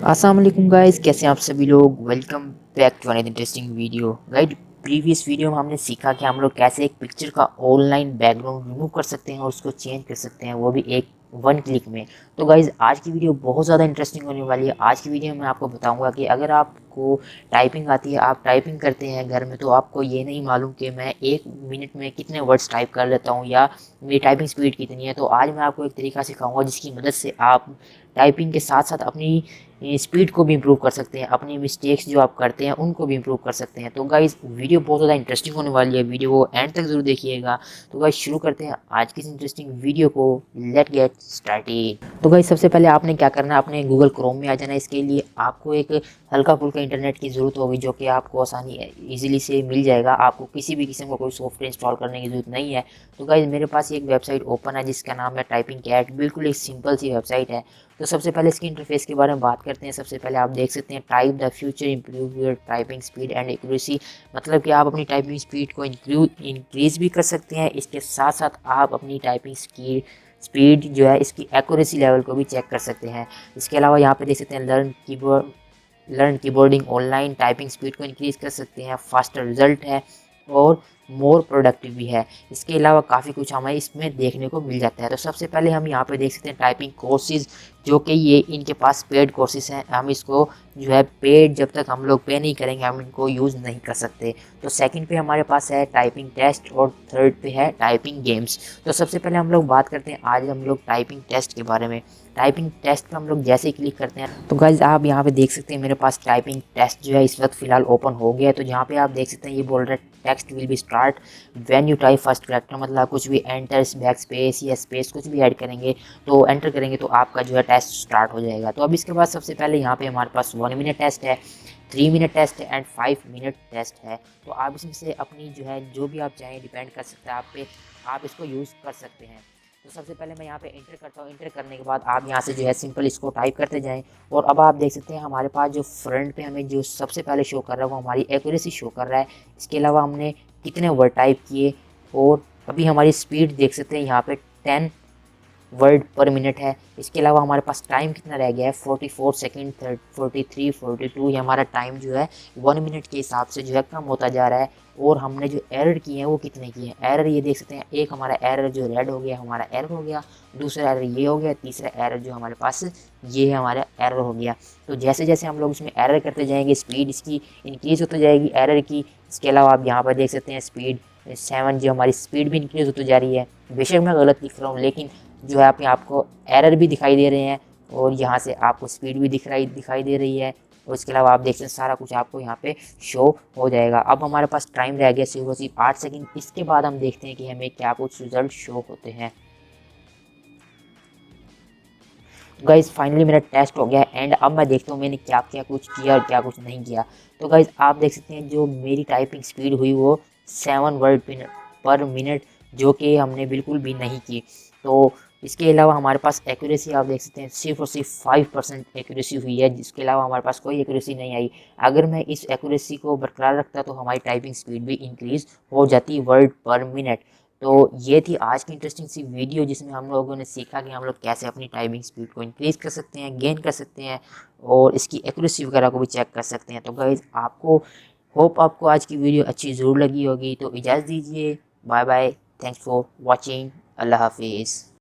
अस्सलाम वालेकुम गाइस, कैसे हैं आप सभी लोग। Welcome back to another interesting video. Guide, previous video में हमने सीखा कि हम लोग कैसे एक पिक्चर का ऑनलाइन बैकग्राउंड रिमूव कर सकते हैं और उसको चेंज कर सकते हैं, वो भी एक वन क्लिक में। तो गाइज आज की वीडियो बहुत ज़्यादा इंटरेस्टिंग होने वाली है। आज की वीडियो में आपको बताऊंगा कि अगर आपको टाइपिंग आती है, आप टाइपिंग करते हैं घर में, तो आपको ये नहीं मालूम कि मैं 1 मिनट में कितने वर्ड्स टाइप कर लेता हूँ या मेरी टाइपिंग स्पीड कितनी है। तो आज मैं आपको एक तरीका सिखाऊंगा जिसकी मदद से आप टाइपिंग के साथ साथ अपनी स्पीड को भी इम्प्रूव कर सकते हैं, अपनी मिस्टेक्स जो आप करते हैं उनको भी इम्प्रूव कर सकते हैं। तो गाइस वीडियो बहुत ज़्यादा इंटरेस्टिंग होने वाली है, वीडियो को एंड तक जरूर देखिएगा। तो गाइस शुरू करते हैं आज की इस इंटरेस्टिंग वीडियो को। Let get started. तो गाइस सबसे पहले आपने क्या करना है, अपने गूगल क्रोम में आ जाना है। इसके लिए आपको एक हल्का फुल्का इंटरनेट की ज़रूरत होगी जो कि आपको आसानी ईजिली से मिल जाएगा। आपको किसी भी किस्म का कोई सॉफ्टवेयर इंस्टॉल करने की ज़रूरत नहीं है। तो गाइस मेरे पास एक वेबसाइट ओपन है जिसका नाम है टाइपिंग कैट। बिल्कुल एक सिंपल सी वेबसाइट है। तो सबसे पहले इसकी इंटरफेस के बारे में बात करते हैं। सबसे पहले आप देख सकते हैं type the future improve your typing speed and accuracy. मतलब कि आप अपनी टाइपिंग स्पीड को इंक्रीज भी कर सकते हैं, इसके साथ साथ आप अपनी टाइपिंग स्पीड जो है इसकी एक्यूरेसी लेवल को भी चेक कर सकते हैं। इसके अलावा यहाँ पे देख सकते हैं learn keyboarding online, typing speed को इंक्रीज कर सकते हैं, फास्टर रिजल्ट है और मोर प्रोडक्टिव भी है। इसके अलावा काफ़ी कुछ हमें इसमें देखने को मिल जाता है। तो सबसे पहले हम यहाँ पे देख सकते हैं टाइपिंग कोर्सेज, जो कि ये इनके पास पेड कोर्सेज हैं। हम इसको जो है पेड, जब तक हम लोग पे नहीं करेंगे हम इनको यूज़ नहीं कर सकते। तो सेकंड पे हमारे पास है टाइपिंग टेस्ट और थर्ड पे है टाइपिंग गेम्स। तो सबसे पहले हम लोग बात करते हैं आज हम लोग टाइपिंग टेस्ट के बारे में। टाइपिंग टेस्ट पे हम लोग जैसे ही क्लिक करते हैं तो गाइज आप यहाँ पे देख सकते हैं मेरे पास टाइपिंग टेस्ट जो है इस वक्त फिलहाल ओपन हो गया है। तो यहाँ पे आप देख सकते हैं ये बोल रहा है text will be start when you type first character. मतलब कुछ भी एंटर, बैक स्पेस या स्पेस कुछ भी ऐड करेंगे तो एंटर करेंगे तो आपका जो है टेस्ट स्टार्ट हो जाएगा। तो अब इसके बाद सबसे पहले यहाँ पे हमारे पास 1 मिनट टेस्ट है, 3 मिनट टेस्ट है एंड 5 मिनट टेस्ट है। तो आप इसमें से अपनी जो है जो भी आप चाहें डिपेंड कर सकते हैं आप पे, आप इसको यूज़ कर सकते हैं। तो सबसे पहले मैं यहाँ पे इंटर करता हूँ। इंटर करने के बाद आप यहाँ से जो है सिंपल इसको टाइप करते जाएं। और अब आप देख सकते हैं हमारे पास जो फ्रंट पे हमें जो सबसे पहले शो कर रहा है वो हमारी एक्यूरेसी शो कर रहा है। इसके अलावा हमने कितने वर्ड टाइप किए और अभी हमारी स्पीड देख सकते हैं यहाँ पे 10 वर्ड पर मिनट है। इसके अलावा हमारे पास टाइम कितना रह गया है 44 सेकेंड, 43, 42। ये हमारा टाइम जो है 1 मिनट के हिसाब से जो है कम होता जा रहा है। और हमने जो एरर किए हैं वो कितने किए हैं, एरर ये देख सकते हैं। एक हमारा एरर जो रेड हो गया हमारा एरर हो गया, दूसरा एरर ये हो गया, तीसरा एरर जो हमारे पास ये है हमारा एरर हो गया। तो जैसे जैसे हम लोग इसमें एरर करते जाएंगे स्पीड इसकी इंक्रीज होती जाएगी एरर की। इसके अलावा आप यहाँ पर देख सकते हैं स्पीड 7 जो हमारी स्पीड भी इंक्रीज होती जा रही है। बेशक मैं गलत लिख रहा हूँ लेकिन जो है आप आपको एरर भी दिखाई दे रहे हैं और यहाँ से आपको स्पीड भी दिखाई दे रही है। और इसके अलावा आप देख सकते हैं सारा कुछ आपको यहाँ पे शो हो जाएगा। अब हमारे पास टाइम रह गया सिर्फ 8 सेकंड। इसके बाद हम देखते हैं कि हमें क्या कुछ रिजल्ट शो होते हैं। गाइज फाइनली मेरा टेस्ट हो गया एंड अब मैं देखता हूँ मैंने क्या क्या कुछ किया और क्या कुछ नहीं किया। तो गाइज आप देख सकते हैं जो मेरी टाइपिंग स्पीड हुई वो 7 वर्ड पर मिनट, जो कि हमने बिल्कुल भी नहीं की। तो इसके अलावा हमारे पास एक्यूरेसी आप देख सकते हैं सिर्फ और सिर्फ 5% एक्यूरेसी हुई है, जिसके अलावा हमारे पास कोई एक्यूरेसी नहीं आई। अगर मैं इस एक्यूरेसी को बरकरार रखता तो हमारी टाइपिंग स्पीड भी इंक्रीज हो जाती वर्ड पर मिनट। तो ये थी आज की इंटरेस्टिंग सी वीडियो जिसमें हम लोगों ने सीखा कि हम लोग कैसे अपनी टाइपिंग स्पीड को इंक्रीज़ कर सकते हैं, गेन कर सकते हैं और इसकी एक्यूरेसी वगैरह को भी चेक कर सकते हैं। तो गाइज़ आपको होप आपको आज की वीडियो अच्छी ज़रूर लगी होगी। तो इजाज़त दीजिए, bye bye, thanks for watching, Allah हाफिज़।